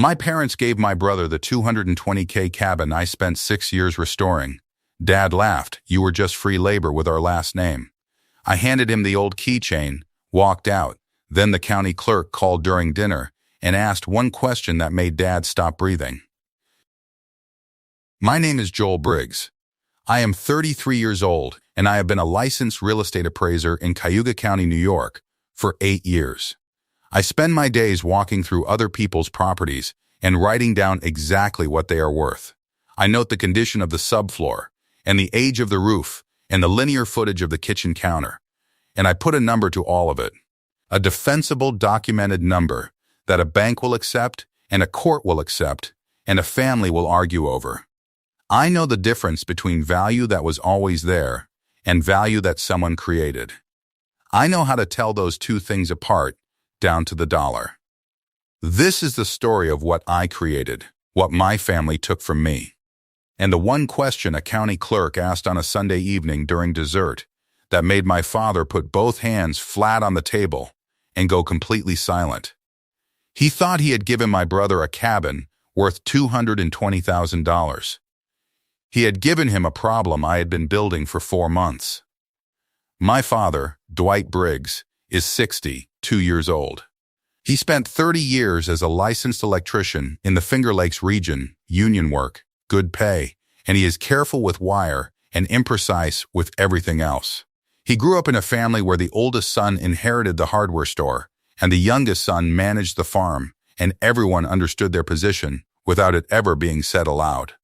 My parents gave my brother the $220K cabin I spent 6 years restoring. Dad laughed. You were just free labor with our last name. I handed him the old keychain, walked out. Then the county clerk called during dinner and asked one question that made Dad stop breathing. My name is Joel Briggs. I am 33 years old, and I have been a licensed real estate appraiser in Cayuga County, New York, for 8 years. I spend my days walking through other people's properties and writing down exactly what they are worth. I note the condition of the subfloor, and the age of the roof, and the linear footage of the kitchen counter, and I put a number to all of it. A defensible, documented number that a bank will accept, and a court will accept, and a family will argue over. I know the difference between value that was always there and value that someone created. I know how to tell those two things apart, down to the dollar. This is the story of what I created, what my family took from me. And the one question a county clerk asked on a Sunday evening during dessert that made my father put both hands flat on the table and go completely silent. He thought he had given my brother a cabin worth $220,000. He had given him a problem I had been building for 4 months. My father, Dwight Briggs, is 62 years old. He spent 30 years as a licensed electrician in the Finger Lakes region, union work, good pay, and he is careful with wire and imprecise with everything else. He grew up in a family where the oldest son inherited the hardware store, and the youngest son managed the farm, and everyone understood their position without it ever being said aloud.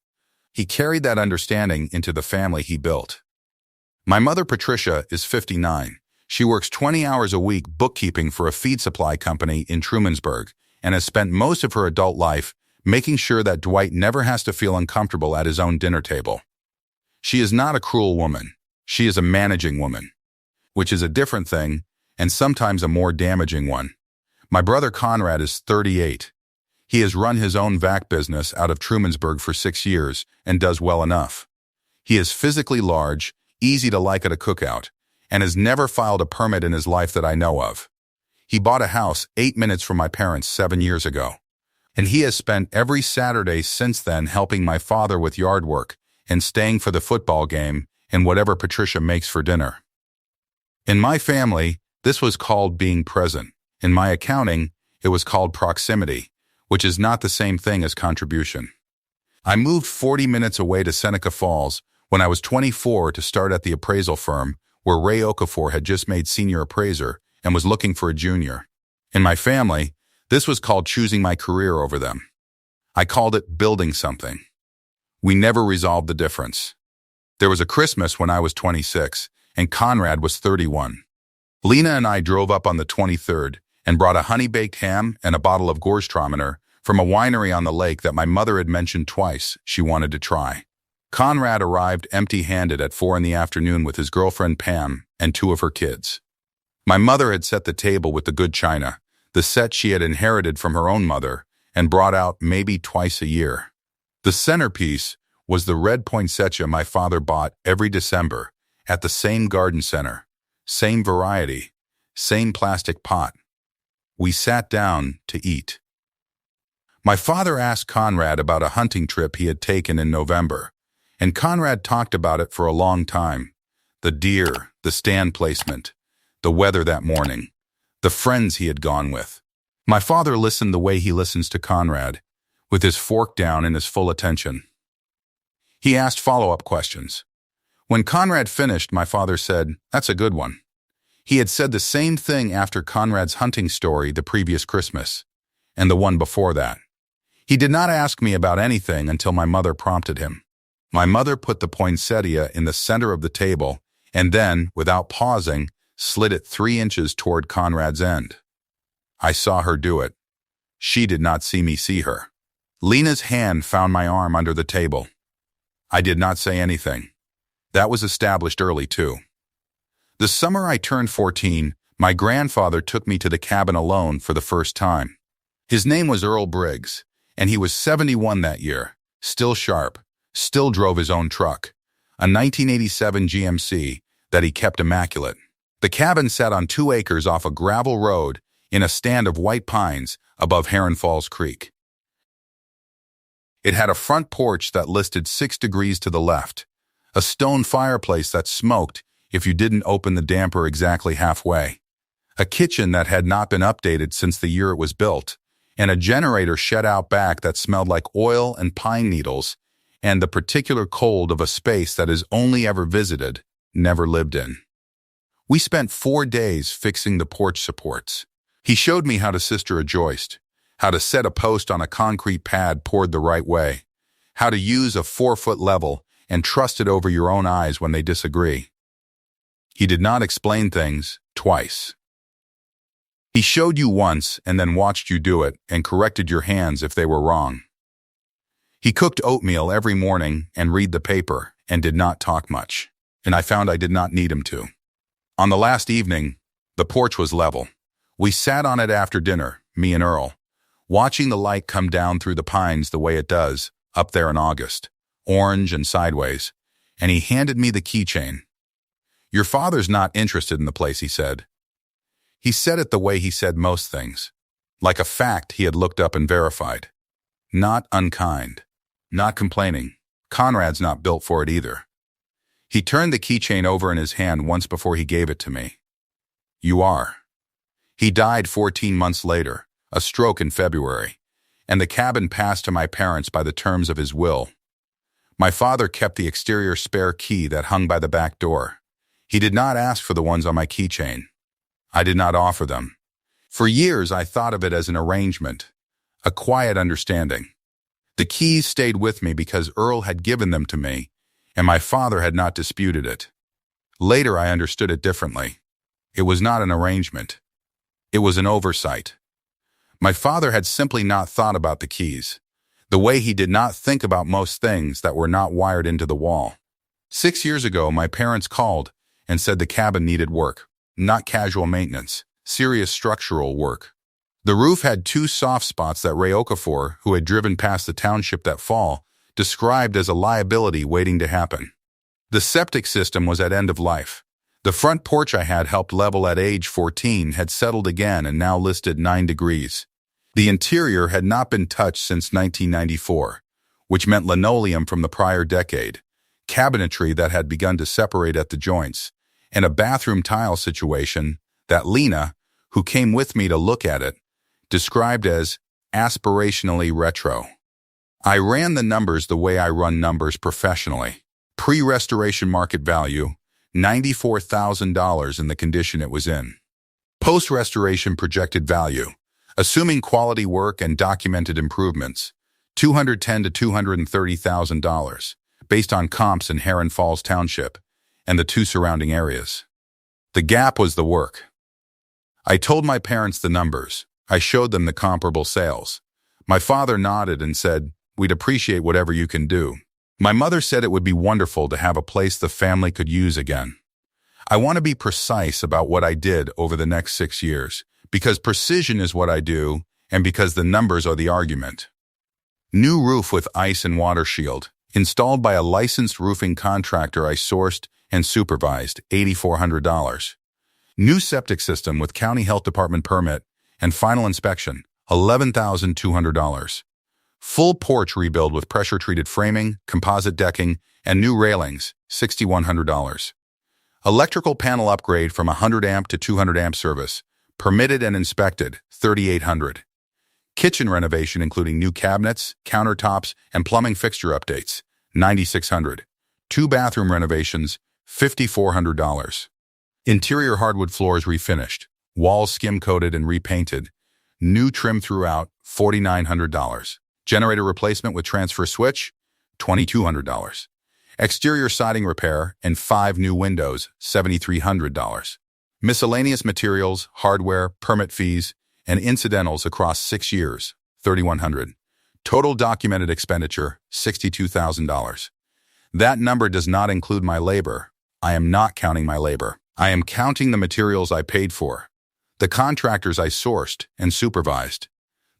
He carried that understanding into the family he built. My mother, Patricia, is 59. She works 20 hours a week bookkeeping for a feed supply company in Trumansburg and has spent most of her adult life making sure that Dwight never has to feel uncomfortable at his own dinner table. She is not a cruel woman. She is a managing woman, which is a different thing and sometimes a more damaging one. My brother Conrad is 38. He has run his own vac business out of Trumansburg for 6 years and does well enough. He is physically large, easy to like at a cookout, and has never filed a permit in his life that I know of. He bought a house 8 minutes from my parents 7 years ago, and he has spent every Saturday since then helping my father with yard work and staying for the football game and whatever Patricia makes for dinner. In my family, this was called being present. In my accounting, it was called proximity, which is not the same thing as contribution. I moved 40 minutes away to Seneca Falls when I was 24 to start at the appraisal firm where Ray Okafor had just made senior appraiser and was looking for a junior. In my family, this was called choosing my career over them. I called it building something. We never resolved the difference. There was a Christmas when I was 26 and Conrad was 31. Lena and I drove up on the 23rd and brought a honey-baked ham and a bottle of Gorstromener from a winery on the lake that my mother had mentioned twice she wanted to try. Conrad arrived empty-handed at 4 p.m. with his girlfriend Pam and 2 of her kids. My mother had set the table with the good china, the set she had inherited from her own mother and brought out maybe twice a year. The centerpiece was the red poinsettia my father bought every December at the same garden center, same variety, same plastic pot. We sat down to eat. My father asked Conrad about a hunting trip he had taken in November, and Conrad talked about it for a long time. The deer, the stand placement, the weather that morning, the friends he had gone with. My father listened the way he listens to Conrad, with his fork down and his full attention. He asked follow-up questions. When Conrad finished, my father said, "That's a good one." He had said the same thing after Conrad's hunting story the previous Christmas, and the one before that. He did not ask me about anything until my mother prompted him. My mother put the poinsettia in the center of the table and then, without pausing, slid it 3 inches toward Conrad's end. I saw her do it. She did not see me see her. Lena's hand found my arm under the table. I did not say anything. That was established early, too. The summer I turned 14, my grandfather took me to the cabin alone for the first time. His name was Earl Briggs, and he was 71 that year, still sharp, still drove his own truck, a 1987 GMC that he kept immaculate. The cabin sat on 2 acres off a gravel road in a stand of white pines above Heron Falls Creek. It had a front porch that listed 6 degrees to the left, a stone fireplace that smoked if you didn't open the damper exactly halfway, a kitchen that had not been updated since the year it was built, and a generator shed out back that smelled like oil and pine needles and the particular cold of a space that is only ever visited, never lived in. We spent 4 days fixing the porch supports. He showed me how to sister a joist, how to set a post on a concrete pad poured the right way, how to use a 4-foot level and trust it over your own eyes when they disagree. He did not explain things twice. He showed you once and then watched you do it and corrected your hands if they were wrong. He cooked oatmeal every morning and read the paper and did not talk much, and I found I did not need him to. On the last evening, the porch was level. We sat on it after dinner, me and Earl, watching the light come down through the pines the way it does up there in August, orange and sideways, and he handed me the keychain. "Your father's not interested in the place," he said. He said it the way he said most things, like a fact he had looked up and verified. Not unkind, not complaining. Conrad's not built for it either. He turned the keychain over in his hand once before he gave it to me. "You are." He died 14 months later, a stroke in February, and the cabin passed to my parents by the terms of his will. My father kept the exterior spare key that hung by the back door. He did not ask for the ones on my keychain. I did not offer them. For years, I thought of it as an arrangement, a quiet understanding. The keys stayed with me because Earl had given them to me, and my father had not disputed it. Later, I understood it differently. It was not an arrangement. It was an oversight. My father had simply not thought about the keys, the way he did not think about most things that were not wired into the wall. 6 years ago, my parents called and said the cabin needed work, not casual maintenance, serious structural work. The roof had 2 soft spots that Ray Okafor, who had driven past the township that fall, described as a liability waiting to happen. The septic system was at end of life. The front porch I had helped level at age 14 had settled again and now listed 9 degrees. The interior had not been touched since 1994, which meant linoleum from the prior decade, cabinetry that had begun to separate at the joints, and a bathroom tile situation that Lena, who came with me to look at it, described as aspirationally retro. I ran the numbers the way I run numbers professionally. Pre-restoration market value, $94,000 in the condition it was in. Post-restoration projected value, assuming quality work and documented improvements, $210,000 to $230,000, based on comps in Heron Falls Township and the 2 surrounding areas. The gap was the work. I told my parents the numbers. I showed them the comparable sales. My father nodded and said, "We'd appreciate whatever you can do." My mother said it would be wonderful to have a place the family could use again. I want to be precise about what I did over the next 6 years, because precision is what I do, and because the numbers are the argument. New roof with ice and water shield, installed by a licensed roofing contractor I sourced and supervised, $8,400. New septic system with county health department permit and final inspection, $11,200. Full porch rebuild with pressure-treated framing, composite decking, and new railings, $6,100. Electrical panel upgrade from 100 amp to 200 amp service, permitted and inspected, $3,800. Kitchen renovation including new cabinets, countertops, and plumbing fixture updates, $9,600. 2 bathroom renovations, $5,400. Interior hardwood floors refinished, walls skim-coated and repainted, new trim throughout, $4,900. Generator replacement with transfer switch, $2,200. Exterior siding repair and 5 new windows, $7,300. Miscellaneous materials, hardware, permit fees, and incidentals across 6 years, $3,100. Total documented expenditure, $62,000. That number does not include my labor. I am not counting my labor. I am counting the materials I paid for, the contractors I sourced and supervised,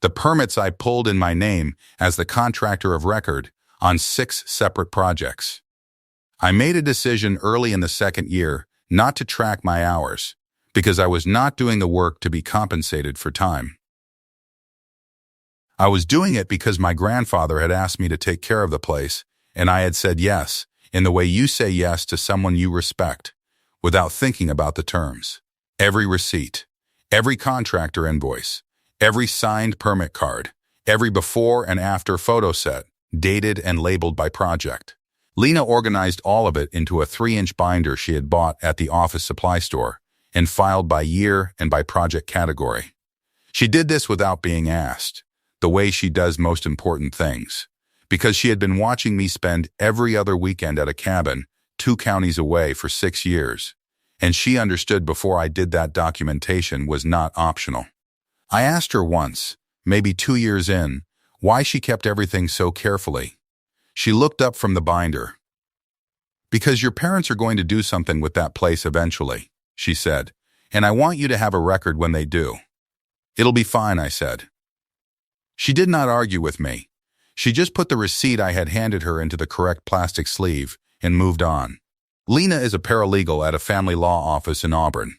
the permits I pulled in my name as the contractor of record on 6 separate projects. I made a decision early in the 2nd year not to track my hours because I was not doing the work to be compensated for time. I was doing it because my grandfather had asked me to take care of the place, and I had said yes, in the way you say yes to someone you respect, without thinking about the terms. Every receipt, every contractor invoice, every signed permit card, every before and after photo set, dated and labeled by project. Lena organized all of it into a 3-inch binder she had bought at the office supply store and filed by year and by project category. She did this without being asked, the way she does most important things, because she had been watching me spend every other weekend at a cabin 2 counties away for 6 years, and she understood before I did that documentation was not optional. I asked her once, maybe 2 years in, why she kept everything so carefully. She looked up from the binder. "Because your parents are going to do something with that place eventually," she said, "and I want you to have a record when they do." "It'll be fine," I said. She did not argue with me. She just put the receipt I had handed her into the correct plastic sleeve and moved on. Lena is a paralegal at a family law office in Auburn.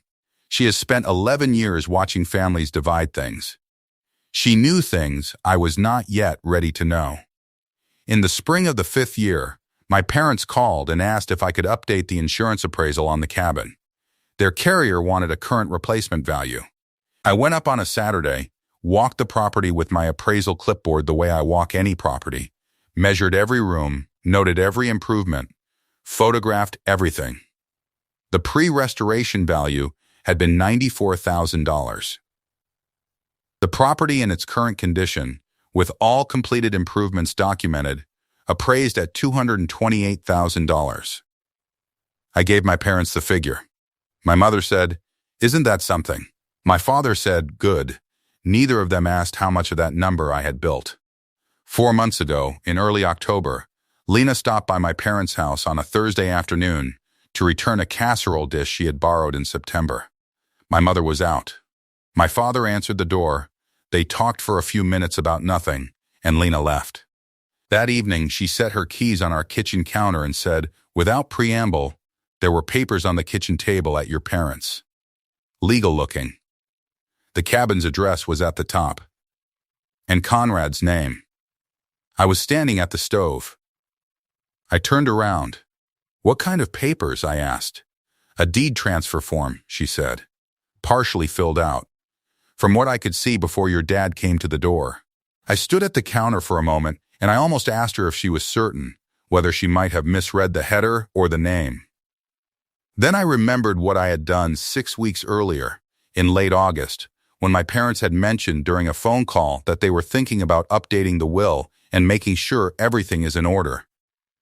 She has spent 11 years watching families divide things. She knew things I was not yet ready to know. In the spring of the 5th year, my parents called and asked if I could update the insurance appraisal on the cabin. Their carrier wanted a current replacement value. I went up on a Saturday, walked the property with my appraisal clipboard the way I walk any property, measured every room, noted every improvement, photographed everything. The pre-restoration value had been $94,000. The property in its current condition, with all completed improvements documented, appraised at $228,000. I gave my parents the figure. My mother said, "Isn't that something?" My father said, "Good." Neither of them asked how much of that number I had built. 4 months ago, in early October, Lena stopped by my parents' house on a Thursday afternoon to return a casserole dish she had borrowed in September. My mother was out. My father answered the door. They talked for a few minutes about nothing, and Lena left. That evening, she set her keys on our kitchen counter and said, without preamble, "There were papers on the kitchen table at your parents'. Legal looking." The cabin's address was at the top, and Conrad's name. I was standing at the stove. I turned around. "What kind of papers?" I asked. "A deed transfer form," she said, "partially filled out. From what I could see before your dad came to the door." I stood at the counter for a moment, and I almost asked her if she was certain, whether she might have misread the header or the name. Then I remembered what I had done 6 weeks earlier, in late August, when my parents had mentioned during a phone call that they were thinking about updating the will and making sure everything is in order.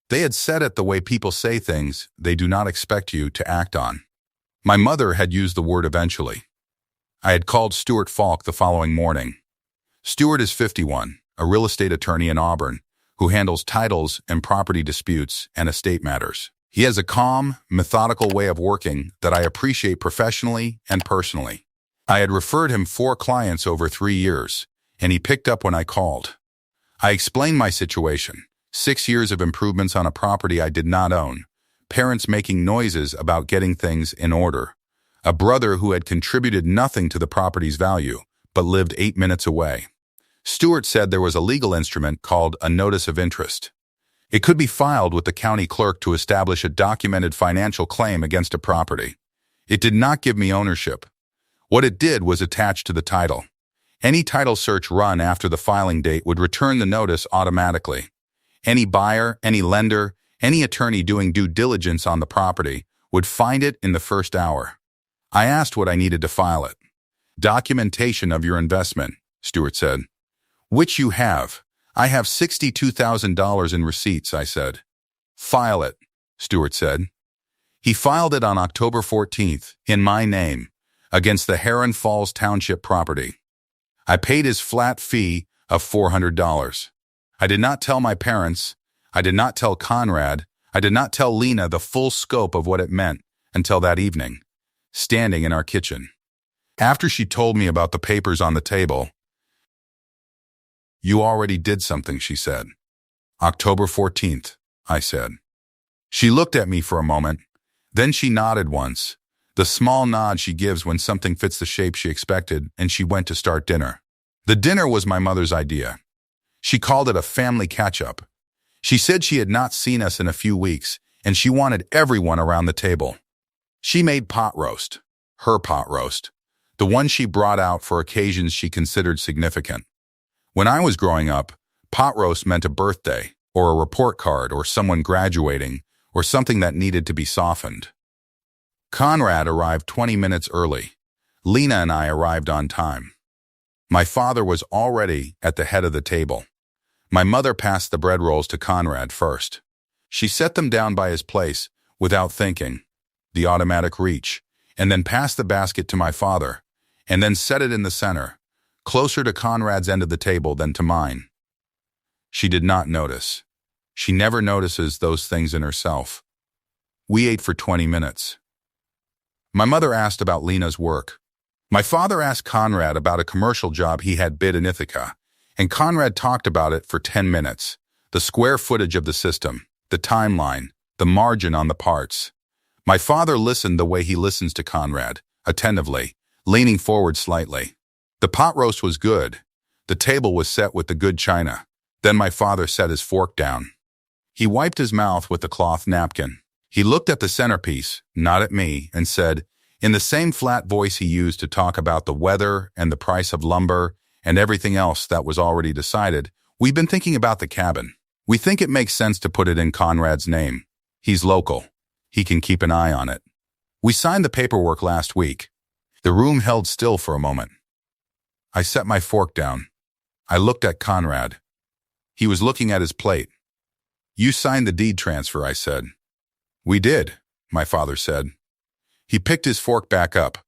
They had said it the way people say things they do not expect you to act on. My mother had used the word eventually. I had called Stuart Falk the following morning. Stuart is 51, a real estate attorney in Auburn, who handles titles and property disputes and estate matters. He has a calm, methodical way of working that I appreciate professionally and personally. I had referred him 4 clients over 3 years, and he picked up when I called. I explained my situation, 6 years of improvements on a property I did not own, parents making noises about getting things in order, a brother who had contributed nothing to the property's value, but lived 8 minutes away. Stuart said there was a legal instrument called a notice of interest. It could be filed with the county clerk to establish a documented financial claim against a property. It did not give me ownership. What it did was attach to the title. Any title search run after the filing date would return the notice automatically. Any buyer, any lender, any attorney doing due diligence on the property would find it in the first hour. I asked what I needed to file it. "Documentation of your investment," Stuart said. "Which you have. I have $62,000 in receipts," I said. "File it," Stuart said. He filed it on October 14th, in my name, against the Heron Falls Township property. I paid his flat fee of $400. I did not tell my parents, I did not tell Conrad, I did not tell Lena the full scope of what it meant until that evening, standing in our kitchen. After she told me about the papers on the table, "You already did something," she said. "October 14th, I said. She looked at me for a moment, then she nodded once, the small nod she gives when something fits the shape she expected, and she went to start dinner. The dinner was my mother's idea. She called it a family catch-up. She said she had not seen us in a few weeks, and she wanted everyone around the table. She made pot roast, her pot roast, the one she brought out for occasions she considered significant. When I was growing up, pot roast meant a birthday, or a report card, or someone graduating, or something that needed to be softened. Conrad arrived 20 minutes early. Lena and I arrived on time. My father was already at the head of the table. My mother passed the bread rolls to Conrad first. She set them down by his place, without thinking, the automatic reach, and then passed the basket to my father, and then set it in the center, closer to Conrad's end of the table than to mine. She did not notice. She never notices those things in herself. We ate for 20 minutes. My mother asked about Lena's work. My father asked Conrad about a commercial job he had bid in Ithaca, and Conrad talked about it for 10 minutes, the square footage of the system, the timeline, the margin on the parts. My father listened the way he listens to Conrad, attentively, leaning forward slightly. The pot roast was good. The table was set with the good china. Then my father set his fork down. He wiped his mouth with a cloth napkin. He looked at the centerpiece, not at me, and said, in the same flat voice he used to talk about the weather and the price of lumber and everything else that was already decided, we've been thinking about the cabin. We think it makes sense to put it in Conrad's name. He's local. He can keep an eye on it. We signed the paperwork last week. The room held still for a moment. I set my fork down. I looked at Conrad. He was looking at his plate. You signed the deed transfer, I said. We did, my father said. He picked his fork back up.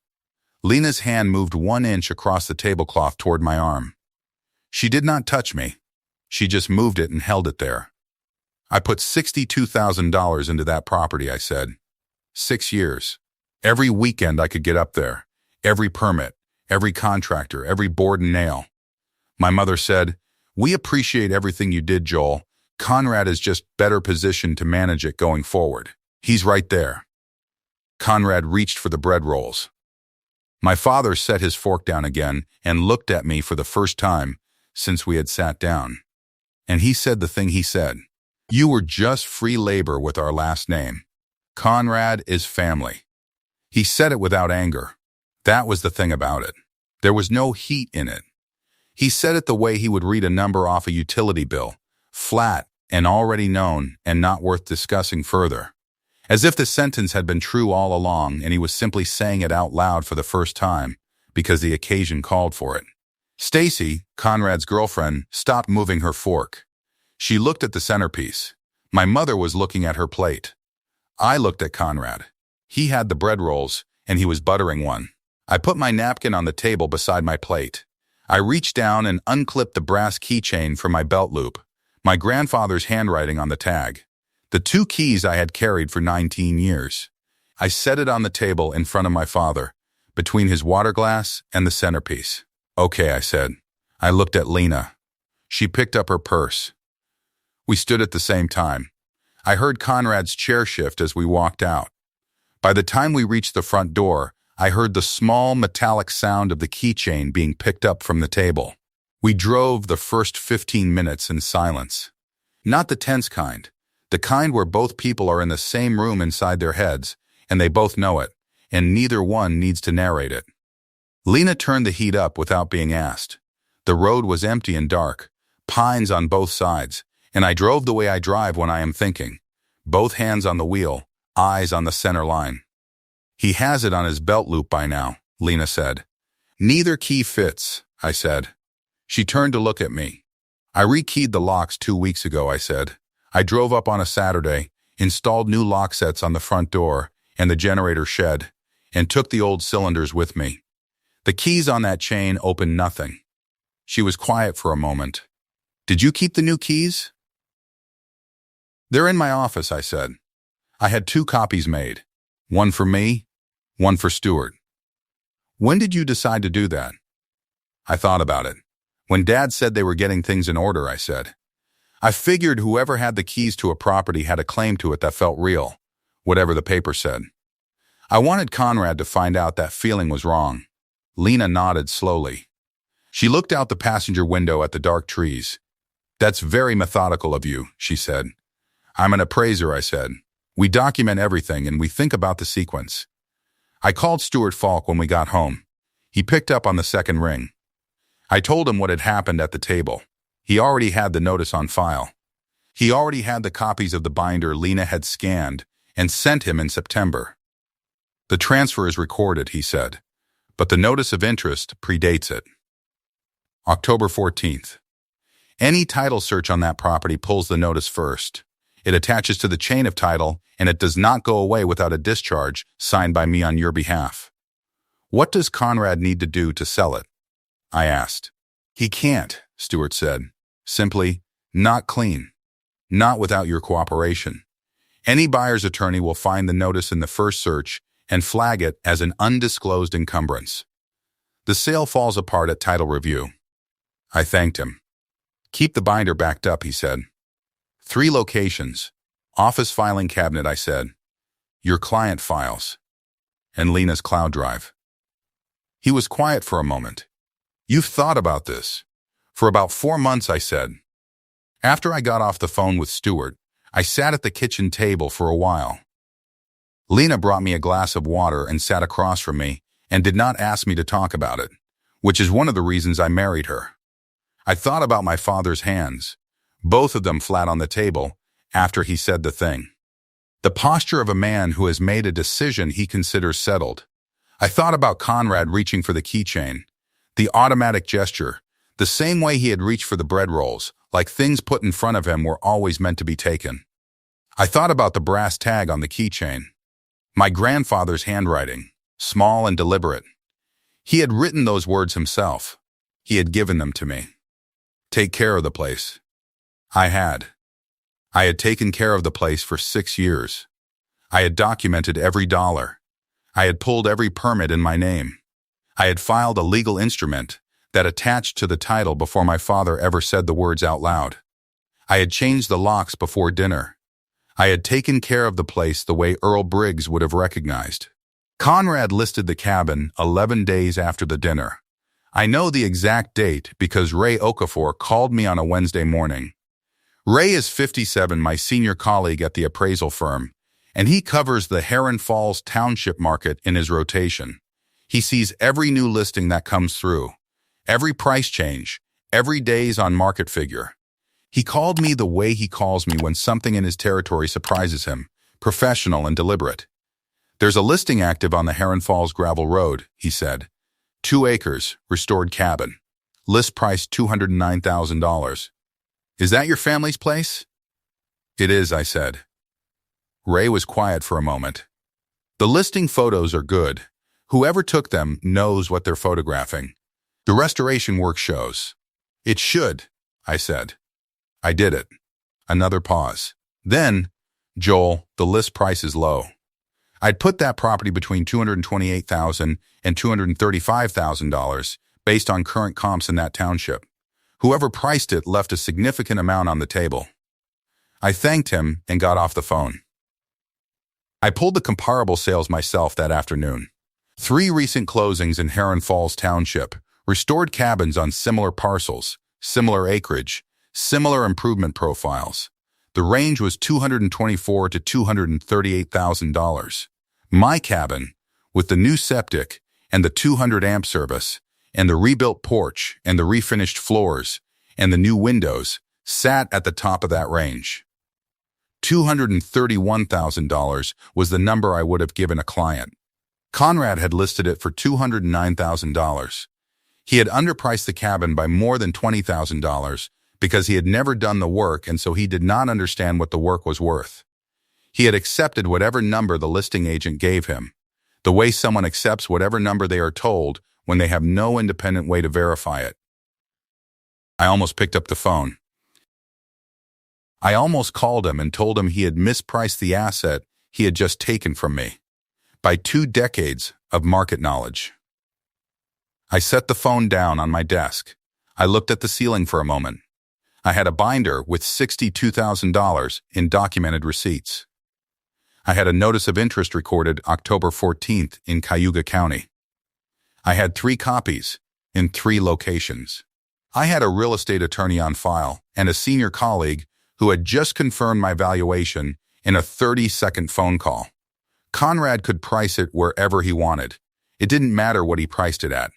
Lena's hand moved 1 inch across the tablecloth toward my arm. She did not touch me. She just moved it and held it there. I put $62,000 into that property, I said. 6 years. Every weekend I could get up there. Every permit, every contractor, every board and nail. My mother said, we appreciate everything you did, Joel. Conrad is just better positioned to manage it going forward. He's right there. Conrad reached for the bread rolls. My father set his fork down again and looked at me for the first time since we had sat down. And he said the thing he said. You were just free labor with our last name. Conrad is family. He said it without anger. That was the thing about it. There was no heat in it. He said it the way he would read a number off a utility bill, flat and already known and not worth discussing further. As if the sentence had been true all along and he was simply saying it out loud for the first time because the occasion called for it. Stacy, Conrad's girlfriend, stopped moving her fork. She looked at the centerpiece. My mother was looking at her plate. I looked at Conrad. He had the bread rolls, and he was buttering one. I put my napkin on the table beside my plate. I reached down and unclipped the brass keychain from my belt loop, my grandfather's handwriting on the tag. The 2 keys I had carried for 19 years. I set it on the table in front of my father, between his water glass and the centerpiece. Okay, I said. I looked at Lena. She picked up her purse. We stood at the same time. I heard Conrad's chair shift as we walked out. By the time we reached the front door, I heard the small metallic sound of the keychain being picked up from the table. We drove the first 15 minutes in silence. Not the tense kind. The kind where both people are in the same room inside their heads, and they both know it, and neither one needs to narrate it. Lena turned the heat up without being asked. The road was empty and dark, pines on both sides, and I drove the way I drive when I am thinking. Both hands on the wheel, eyes on the center line. He has it on his belt loop by now, Lena said. Neither key fits, I said. She turned to look at me. I rekeyed the locks 2 weeks ago, I said. I drove up on a Saturday, installed new lock sets on the front door and the generator shed, and took the old cylinders with me. The keys on that chain opened nothing. She was quiet for a moment. Did you keep the new keys? They're in my office, I said. I had 2 copies made. One for me, one for Stuart. When did you decide to do that? I thought about it. When Dad said they were getting things in order, I said. I figured whoever had the keys to a property had a claim to it that felt real, whatever the paper said. I wanted Conrad to find out that feeling was wrong. Lena nodded slowly. She looked out the passenger window at the dark trees. That's very methodical of you, she said. I'm an appraiser, I said. We document everything and we think about the sequence. I called Stuart Falk when we got home. He picked up on the second ring. I told him what had happened at the table. He already had the notice on file. He already had the copies of the binder Lena had scanned and sent him in September. The transfer is recorded, he said, but the notice of interest predates it. October 14th. Any title search on that property pulls the notice first. It attaches to the chain of title, and it does not go away without a discharge signed by me on your behalf. What does Conrad need to do to sell it? I asked. He can't, Stuart said. Simply, not clean. Not without your cooperation. Any buyer's attorney will find the notice in the first search and flag it as an undisclosed encumbrance. The sale falls apart at title review. I thanked him. Keep the binder backed up, he said. 3 locations. Office filing cabinet, I said. Your client files. And Lena's cloud drive. He was quiet for a moment. You've thought about this. For about 4 months, I said. After I got off the phone with Stuart, I sat at the kitchen table for a while. Lena brought me a glass of water and sat across from me and did not ask me to talk about it, which is one of the reasons I married her. I thought about my father's hands, both of them flat on the table, after he said the thing. The posture of a man who has made a decision he considers settled. I thought about Conrad reaching for the keychain, the automatic gesture, the same way he had reached for the bread rolls, like things put in front of him were always meant to be taken. I thought about the brass tag on the keychain. My grandfather's handwriting, small and deliberate. He had written those words himself. He had given them to me. Take care of the place. I had. I had taken care of the place for 6 years. I had documented every dollar. I had pulled every permit in my name. I had filed a legal instrument that attached to the title before my father ever said the words out loud. I had changed the locks before dinner. I had taken care of the place the way Earl Briggs would have recognized. Conrad listed the cabin 11 days after the dinner. I know the exact date because Ray Okafor called me on a Wednesday morning. Ray is 57, my senior colleague at the appraisal firm, and he covers the Heron Falls Township market in his rotation. He sees every new listing that comes through, every price change, every day's on market figure. He called me the way he calls me when something in his territory surprises him, professional and deliberate. There's a listing active on the Heron Falls gravel road, he said. 2 acres, restored cabin. List price $209,000. Is that your family's place? It is, I said. Ray was quiet for a moment. The listing photos are good. Whoever took them knows what they're photographing. The restoration work shows. It should, I said. I did it. Another pause. Then, Joel, the list price is low. I'd put that property between $228,000 and $235,000 based on current comps in that township. Whoever priced it left a significant amount on the table. I thanked him and got off the phone. I pulled the comparable sales myself that afternoon. 3 recent closings in Heron Falls Township, restored cabins on similar parcels, similar acreage, similar improvement profiles. The range was $224,000 to $238,000. My cabin, with the new septic and the 200-amp service, and the rebuilt porch and the refinished floors and the new windows, sat at the top of that range. $231,000 was the number I would have given a client. Conrad had listed it for $209,000. He had underpriced the cabin by more than $20,000 because he had never done the work and so he did not understand what the work was worth. He had accepted whatever number the listing agent gave him, the way someone accepts whatever number they are told when they have no independent way to verify it. I almost picked up the phone. I almost called him and told him he had mispriced the asset he had just taken from me by 2 decades of market knowledge. I set the phone down on my desk. I looked at the ceiling for a moment. I had a binder with $62,000 in documented receipts. I had a notice of interest recorded October 14th in Cayuga County. I had 3 copies in 3 locations. I had a real estate attorney on file and a senior colleague who had just confirmed my valuation in a 30-second phone call. Conrad could price it wherever he wanted. It didn't matter what he priced it at.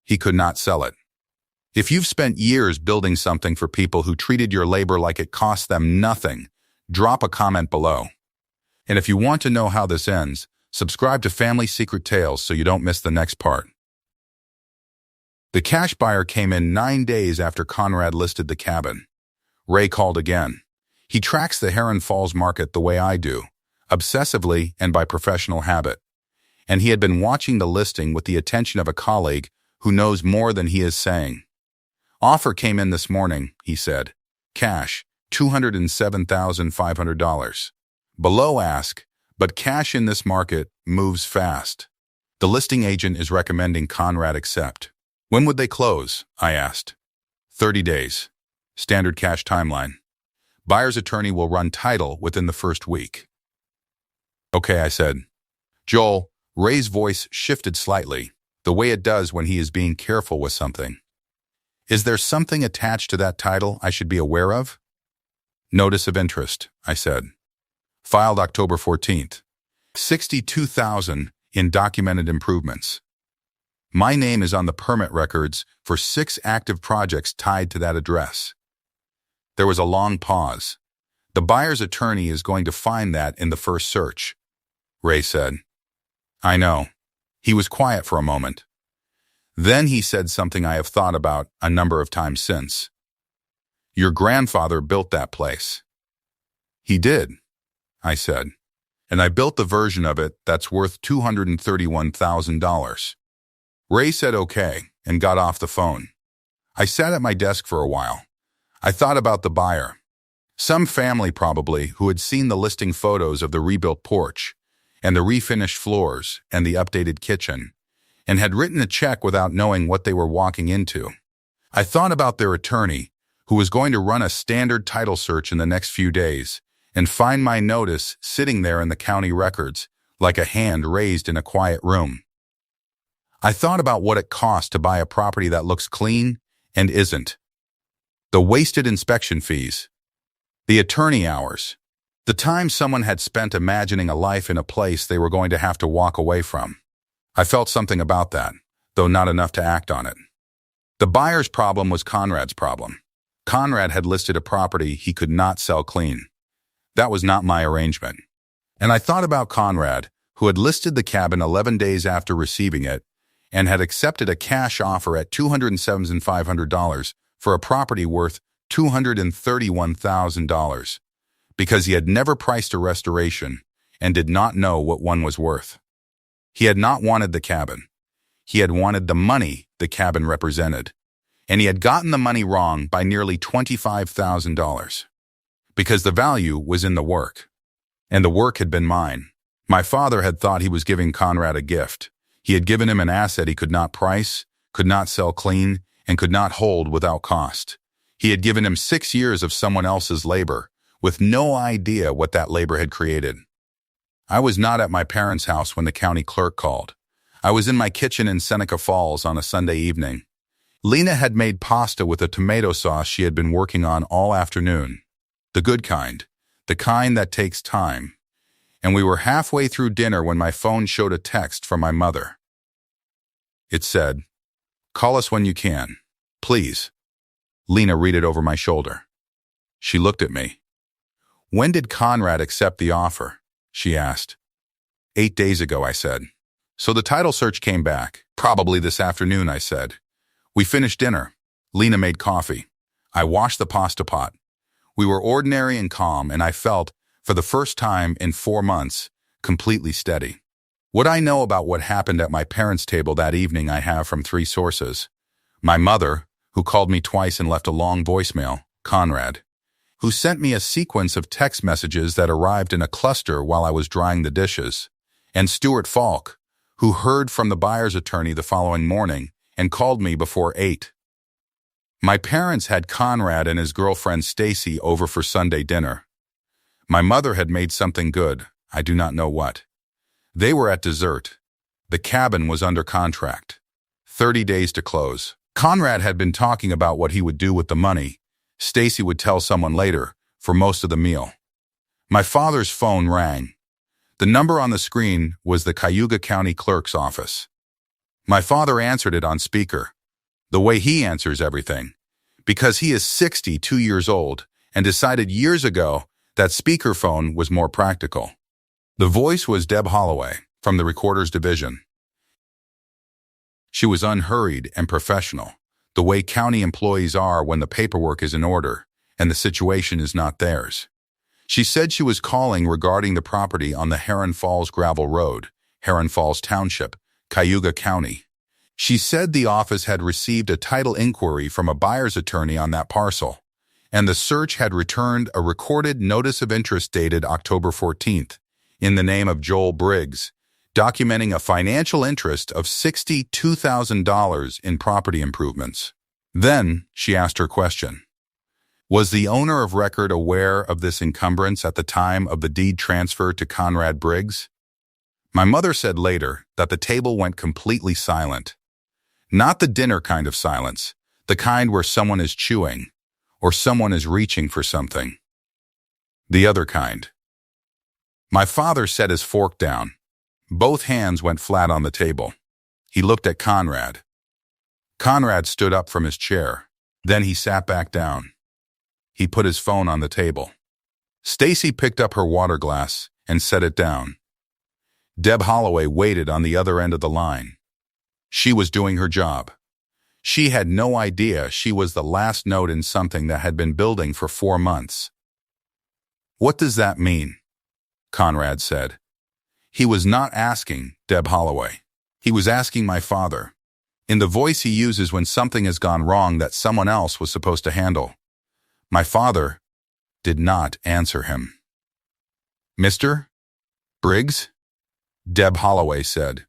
He could not sell it. If you've spent years building something for people who treated your labor like it cost them nothing, drop a comment below. And if you want to know how this ends, subscribe to Family Secret Tales so you don't miss the next part. The cash buyer came in 9 days after Conrad listed the cabin. Ray called again. He tracks the Heron Falls market the way I do, obsessively and by professional habit. And he had been watching the listing with the attention of a colleague who knows more than he is saying. Offer came in this morning, he said. Cash, $207,500. Below ask, but cash in this market moves fast. The listing agent is recommending Conrad accept. When would they close? I asked. 30 days. Standard cash timeline. Buyer's attorney will run title within the first week. Okay, I said. Joel, Ray's voice shifted slightly, the way it does when he is being careful with something. Is there something attached to that title I should be aware of? Notice of interest, I said. Filed October 14th. 62,000 in documented improvements. My name is on the permit records for 6 active projects tied to that address. There was a long pause. The buyer's attorney is going to find that in the first search, Ray said. I know. He was quiet for a moment. Then he said something I have thought about a number of times since. Your grandfather built that place. He did, I said, and I built the version of it that's worth $231,000. Ray said okay and got off the phone. I sat at my desk for a while. I thought about the buyer. Some family probably who had seen the listing photos of the rebuilt porch and the refinished floors and the updated kitchen, and had written a check without knowing what they were walking into. I thought about their attorney, who was going to run a standard title search in the next few days, and find my notice sitting there in the county records, like a hand raised in a quiet room. I thought about what it cost to buy a property that looks clean and isn't. The wasted inspection fees, the attorney hours, the time someone had spent imagining a life in a place they were going to have to walk away from. I felt something about that, though not enough to act on it. The buyer's problem was Conrad's problem. Conrad had listed a property he could not sell clean. That was not my arrangement. And I thought about Conrad, who had listed the cabin 11 days after receiving it and had accepted a cash offer at $207,500 for a property worth $231,000 because he had never priced a restoration and did not know what one was worth. He had not wanted the cabin. He had wanted the money the cabin represented. And he had gotten the money wrong by nearly $25,000. Because the value was in the work. And the work had been mine. My father had thought he was giving Conrad a gift. He had given him an asset he could not price, could not sell clean, and could not hold without cost. He had given him 6 years of someone else's labor, with no idea what that labor had created. I was not at my parents' house when the county clerk called. I was in my kitchen in Seneca Falls on a Sunday evening. Lena had made pasta with a tomato sauce she had been working on all afternoon. The good kind, the kind that takes time. And we were halfway through dinner when my phone showed a text from my mother. It said, "Call us when you can, please." Lena read it over my shoulder. She looked at me. "When did Conrad accept the offer?" she asked. 8 days ago, I said. So the title search came back. Probably this afternoon, I said. We finished dinner. Lena made coffee. I washed the pasta pot. We were ordinary and calm, and I felt, for the first time in 4 months, completely steady. What I know about what happened at my parents' table that evening I have from 3 sources. My mother, who called me twice and left a long voicemail, Conrad, who sent me a sequence of text messages that arrived in a cluster while I was drying the dishes, and Stuart Falk, who heard from the buyer's attorney the following morning and called me before 8. My parents had Conrad and his girlfriend Stacy over for Sunday dinner. My mother had made something good, I do not know what. They were at dessert. The cabin was under contract. 30 days to close, Conrad had been talking about what he would do with the money. Stacy would tell someone later, for most of the meal. My father's phone rang. The number on the screen was the Cayuga County Clerk's office. My father answered it on speaker, the way he answers everything, because he is 62 years old and decided years ago that speakerphone was more practical. The voice was Deb Holloway from the Recorder's Division. She was unhurried and professional, the way county employees are when the paperwork is in order and the situation is not theirs. She said she was calling regarding the property on the Heron Falls Gravel Road, Heron Falls Township, Cayuga County. She said the office had received a title inquiry from a buyer's attorney on that parcel, and the search had returned a recorded notice of interest dated October 14th, in the name of Joel Briggs, documenting a financial interest of $62,000 in property improvements. Then she asked her question. Was the owner of record aware of this encumbrance at the time of the deed transfer to Conrad Briggs? My mother said later that the table went completely silent. Not the dinner kind of silence, the kind where someone is chewing or someone is reaching for something. The other kind. My father set his fork down. Both hands went flat on the table. He looked at Conrad. Conrad stood up from his chair. Then he sat back down. He put his phone on the table. Stacy picked up her water glass and set it down. Deb Holloway waited on the other end of the line. She was doing her job. She had no idea she was the last note in something that had been building for 4 months. What does that mean? Conrad said. He was not asking Deb Holloway. He was asking my father, in the voice he uses when something has gone wrong that someone else was supposed to handle. My father did not answer him. Mr. Briggs? Deb Holloway said.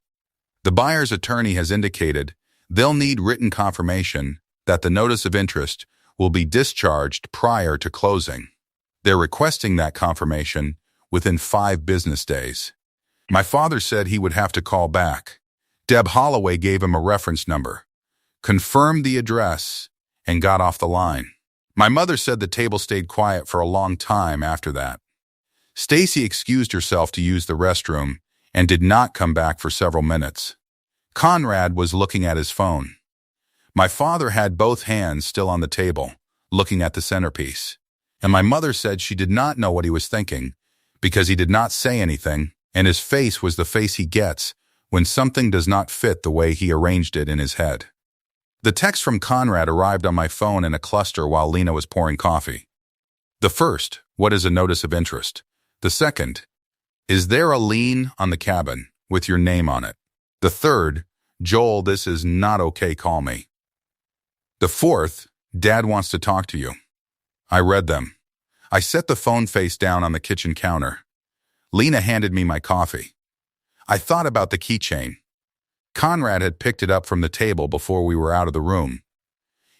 The buyer's attorney has indicated they'll need written confirmation that the notice of interest will be discharged prior to closing. They're requesting that confirmation within 5 business days. My father said he would have to call back. Deb Holloway gave him a reference number, confirmed the address, and got off the line. My mother said the table stayed quiet for a long time after that. Stacy excused herself to use the restroom and did not come back for several minutes. Conrad was looking at his phone. My father had both hands still on the table, looking at the centerpiece, and my mother said she did not know what he was thinking because he did not say anything, and his face was the face he gets when something does not fit the way he arranged it in his head. The text from Conrad arrived on my phone in a cluster while Lena was pouring coffee. The first, what is a notice of interest? The second, is there a lien on the cabin with your name on it? The third, Joel, this is not okay, call me. The fourth, Dad wants to talk to you. I read them. I set the phone face down on the kitchen counter. Lena handed me my coffee. I thought about the keychain. Conrad had picked it up from the table before we were out of the room.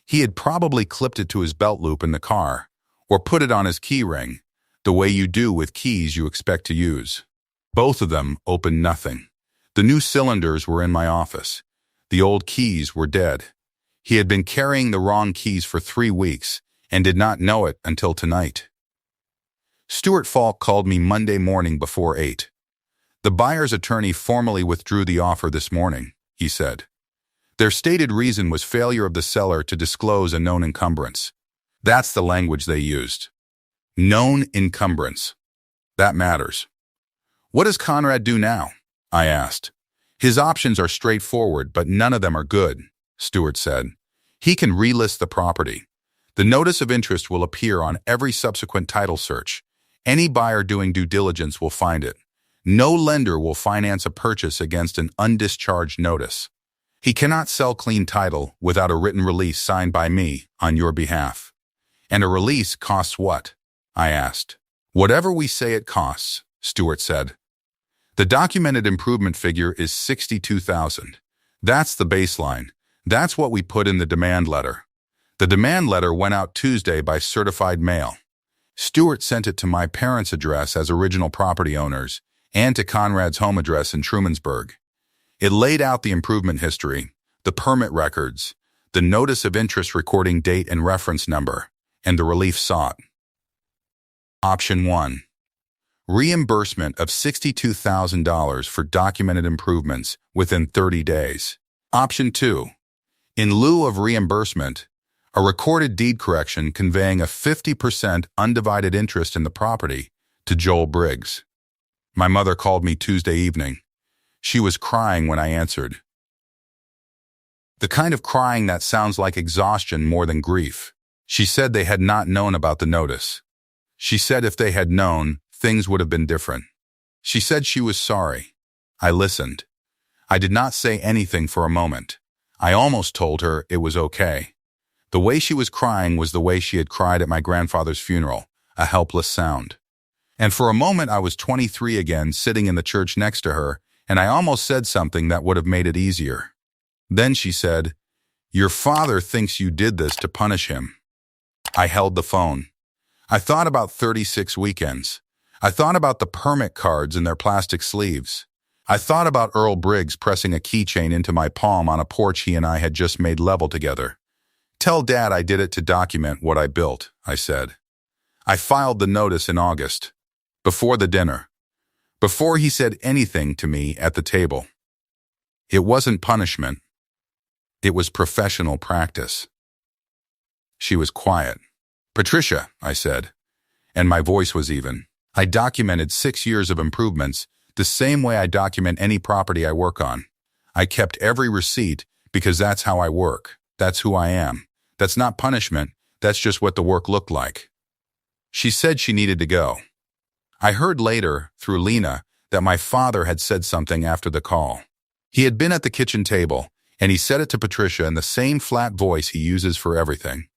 He had probably clipped it to his belt loop in the car, or put it on his key ring, the way you do with keys you expect to use. Both of them opened nothing. The new cylinders were in my office. The old keys were dead. He had been carrying the wrong keys for 3 weeks and did not know it until tonight. Stuart Falk called me Monday morning before 8. The buyer's attorney formally withdrew the offer this morning, he said. Their stated reason was failure of the seller to disclose a known encumbrance. That's the language they used. Known encumbrance. That matters. What does Conrad do now? I asked. His options are straightforward, but none of them are good, Stuart said. He can relist the property. The notice of interest will appear on every subsequent title search. Any buyer doing due diligence will find it. No lender will finance a purchase against an undischarged notice. He cannot sell clean title without a written release signed by me on your behalf. And a release costs what? I asked. Whatever we say it costs, Stuart said. The documented improvement figure is $62,000. That's the baseline. That's what we put in the demand letter. The demand letter went out Tuesday by certified mail. Stuart sent it to my parents' address as original property owners and to Conrad's home address in Trumansburg. It laid out the improvement history, the permit records, the notice of interest recording date and reference number, and the relief sought. Option 1. Reimbursement of $62,000 for documented improvements within 30 days. Option 2. In lieu of reimbursement, a recorded deed correction conveying a 50% undivided interest in the property to Joel Briggs. My mother called me Tuesday evening. She was crying when I answered. The kind of crying that sounds like exhaustion more than grief. She said they had not known about the notice. She said if they had known, things would have been different. She said she was sorry. I listened. I did not say anything for a moment. I almost told her it was okay. The way she was crying was the way she had cried at my grandfather's funeral, a helpless sound. And for a moment I was 23 again, sitting in the church next to her, and I almost said something that would have made it easier. Then she said, "Your father thinks you did this to punish him." I held the phone. I thought about 36 weekends. I thought about the permit cards in their plastic sleeves. I thought about Earl Briggs pressing a keychain into my palm on a porch he and I had just made level together. "Tell Dad I did it to document what I built," I said. I filed the notice in August, before the dinner, before he said anything to me at the table. It wasn't punishment. It was professional practice. She was quiet. "Patricia," I said, and my voice was even. I documented 6 years of improvements the same way I document any property I work on. I kept every receipt because that's how I work. That's who I am. That's not punishment. That's just what the work looked like. She said she needed to go. I heard later, through Lena, that my father had said something after the call. He had been at the kitchen table, and he said it to Patricia in the same flat voice he uses for everything.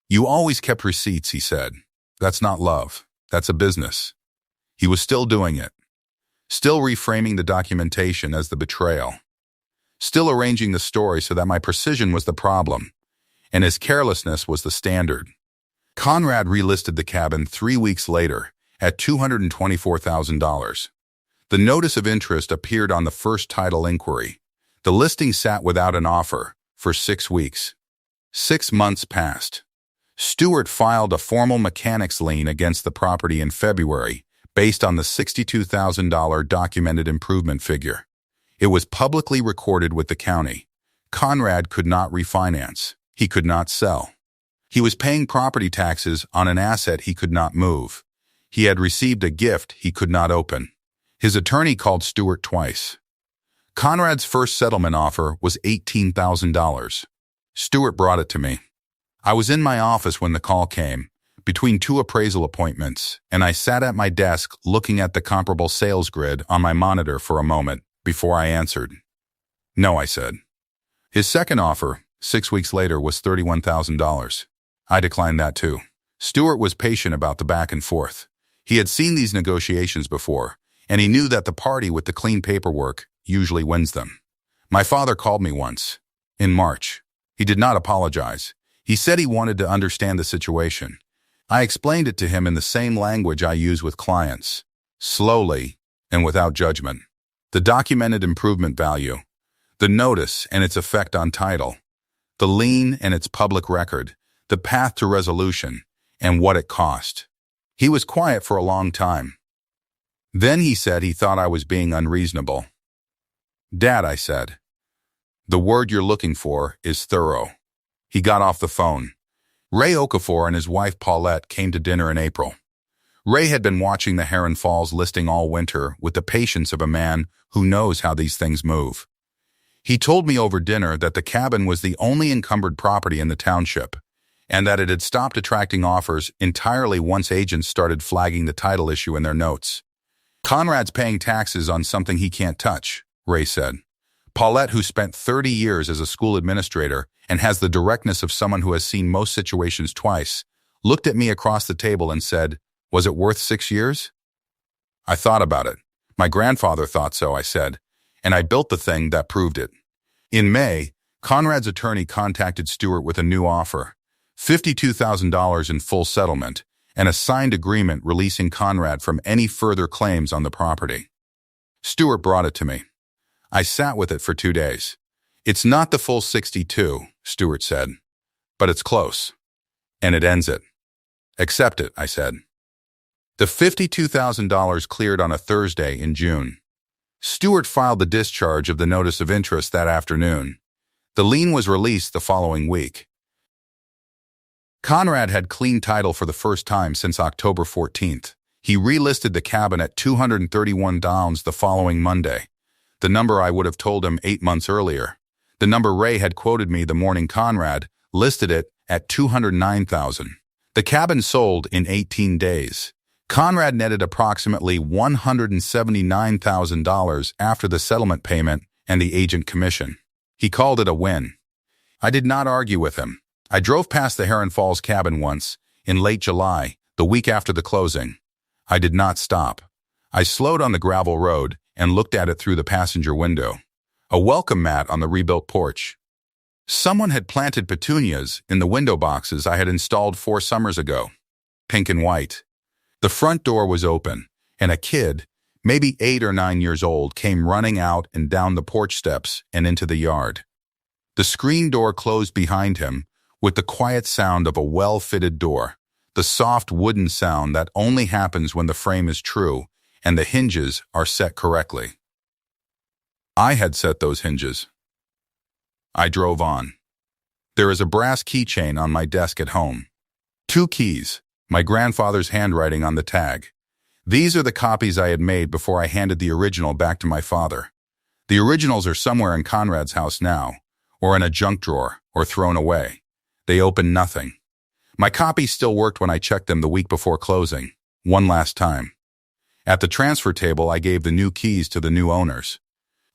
"You always kept receipts," he said. "That's not love. That's a business." He was still doing it. Still reframing the documentation as the betrayal. Still arranging the story so that my precision was the problem, and his carelessness was the standard. Conrad relisted the cabin 3 weeks later at $224,000. The notice of interest appeared on the first title inquiry. The listing sat without an offer for 6 weeks. 6 months passed. Stewart filed a formal mechanics lien against the property in February based on the $62,000 documented improvement figure. It was publicly recorded with the county. Conrad could not refinance. He could not sell. He was paying property taxes on an asset he could not move. He had received a gift he could not open. His attorney called Stewart twice. Conrad's first settlement offer was $18,000. Stewart brought it to me. I was in my office when the call came, between 2 appraisal appointments, and I sat at my desk looking at the comparable sales grid on my monitor for a moment before I answered. "No," I said. His second offer, 6 weeks later, was $31,000. I declined that too. Stewart was patient about the back and forth. He had seen these negotiations before, and he knew that the party with the clean paperwork usually wins them. My father called me once, in March. He did not apologize. He said he wanted to understand the situation. I explained it to him in the same language I use with clients, slowly and without judgment. The documented improvement value, the notice and its effect on title, the lien and its public record, the path to resolution, and what it cost. He was quiet for a long time. Then he said he thought I was being unreasonable. "Dad," I said, "the word you're looking for is thorough." He got off the phone. Ray Okafor and his wife Paulette came to dinner in April. Ray had been watching the Heron Falls listing all winter with the patience of a man who knows how these things move. He told me over dinner that the cabin was the only encumbered property in the township, and that it had stopped attracting offers entirely once agents started flagging the title issue in their notes. "Conrad's paying taxes on something he can't touch," Ray said. Paulette, who spent 30 years as a school administrator and has the directness of someone who has seen most situations twice, looked at me across the table and said, "Was it worth 6 years?" I thought about it. My grandfather thought so, I said, and I built the thing that proved it. In May, Conrad's attorney contacted Stewart with a new offer, $52,000 in full settlement, and a signed agreement releasing Conrad from any further claims on the property. Stewart brought it to me. I sat with it for 2 days. "It's not the full 62, Stewart said. But it's close. And it ends it. Accept it, I said. The $52,000 cleared on a Thursday in June. Stewart filed the discharge of the notice of interest that afternoon. The lien was released the following week. Conrad had clean title for the first time since October 14th. He relisted the cabin at $231 the following Monday, the number I would have told him 8 months earlier. The number Ray had quoted me the morning Conrad listed it at $209,000. The cabin sold in 18 days. Conrad netted approximately $179,000 after the settlement payment and the agent commission. He called it a win. I did not argue with him. I drove past the Heron Falls cabin once, in late July, the week after the closing. I did not stop. I slowed on the gravel road and looked at it through the passenger window. A welcome mat on the rebuilt porch. Someone had planted petunias in the window boxes I had installed 4 summers ago. Pink and white. The front door was open, and a kid, maybe 8 or 9 years old, came running out and down the porch steps and into the yard. The screen door closed behind him with the quiet sound of a well-fitted door, the soft wooden sound that only happens when the frame is true and the hinges are set correctly. I had set those hinges. I drove on. There is a brass keychain on my desk at home. 2 keys, my grandfather's handwriting on the tag. These are the copies I had made before I handed the original back to my father. The originals are somewhere in Conrad's house now, or in a junk drawer, or thrown away. They open nothing. My copies still worked when I checked them the week before closing, one last time. At the transfer table, I gave the new keys to the new owners,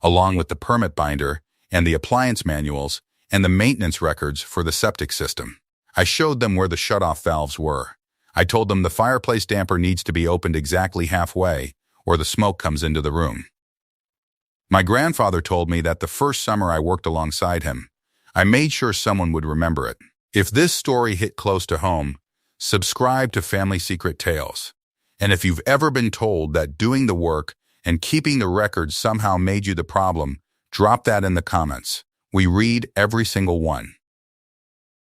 along with the permit binder and the appliance manuals and the maintenance records for the septic system. I showed them where the shutoff valves were. I told them the fireplace damper needs to be opened exactly halfway, or the smoke comes into the room. My grandfather told me that the first summer I worked alongside him, I made sure someone would remember it. If this story hit close to home, subscribe to Family Secret Tales. And if you've ever been told that doing the work and keeping the records somehow made you the problem, drop that in the comments. We read every single one.